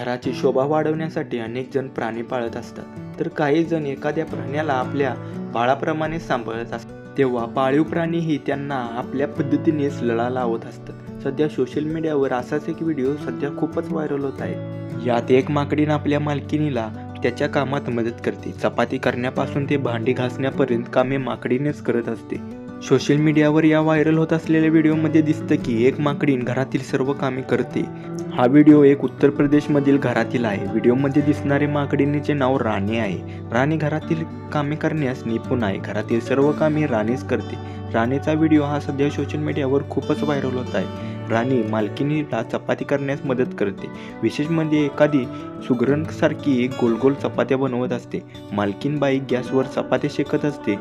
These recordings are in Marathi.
घराची शोभा वाढवण्यासाठी अनेक जण प्राणी पाळत असतात, तर काही जण एखाद्या प्राण्याला आपल्या बाळाप्रमाणे सांभाळत असतात. तेव्हा पाळीव प्राणीही त्यांना आपल्या पद्धतीनेच लळा लावत असतात. सध्या सोशल मीडियावर असाच एक व्हिडिओ सध्या खूपच व्हायरल होत आहे. यात एक माकडीण आपल्या मालकिणीला त्याच्या कामात मदत करते. चपाती करण्यापासून ते भांडी घासण्यापर्यंत कामे माकडीनेच करत असते. सोशल मीडियावर या व्हायरल होत असलेल्या व्हिडिओमध्ये दिसतं की एक माकडीण घरातील सर्व कामे करते. हा व्हिडिओ एक उत्तर प्रदेशमधील घरातील आहे. व्हिडिओमध्ये दिसणारे माकडीणीचे नाव राणी आहे. राणी घरातील कामे करण्यास निपुण आहे. घरातील सर्व कामे राणीच करते. राणीचा व्हिडिओ हा सध्या सोशल मीडियावर खूपच व्हायरल होत आहे. राणी मालकिणीला चपाती करण्यास मदत करते. विशेष म्हणजे एखादी सुगरणसारखी एक गोल गोल चपात्या बनवत असते. मालकीणबाई गॅसवर चपात्या शेकत असते,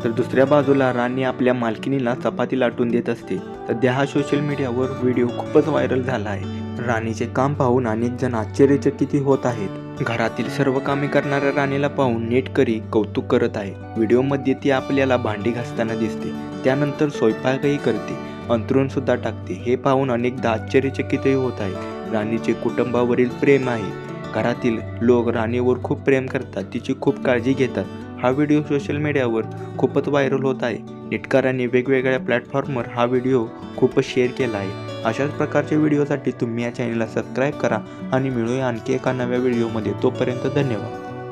तर दुसऱ्या बाजूला राणी आपल्या मालकिणीला चपाती लाटून देत असते. सध्या हा सोशल मीडियावर व्हिडिओ खूपच व्हायरल झाला आहे. राणीचे काम पाहून अनेक जण आश्चर्यचकित होत आहेत. घरातील सर्व कामे करणाऱ्या राणीला पाहून नेटकरी कौतुक करत आहे. व्हिडिओमध्ये ती आपल्याला भांडी घासताना दिसते, त्यानंतर स्वयंपाकही करते, अंथरूण सुद्धा टाकते. हे पाहून अनेकदा आश्चर्यचकितही होत आहे. राणीचे कुटुंबावरील प्रेम आहे. घरातील लोक राणीवर खूप प्रेम करतात, तिची खूप काळजी घेतात. हा व्हिडिओ सोशल मीडियावर खूपच व्हायरल होत आहे. नेटकऱ्यांनी वेगवेगळ्या प्लॅटफॉर्मवर हा व्हिडिओ खूपच शेअर केला आहे. अशाच प्रकारच्या व्हिडिओसाठी तुम्ही या चॅनलला सबस्क्राईब करा आणि मिळूया आणखी एका नव्या व्हिडिओमध्ये. तोपर्यंत धन्यवाद.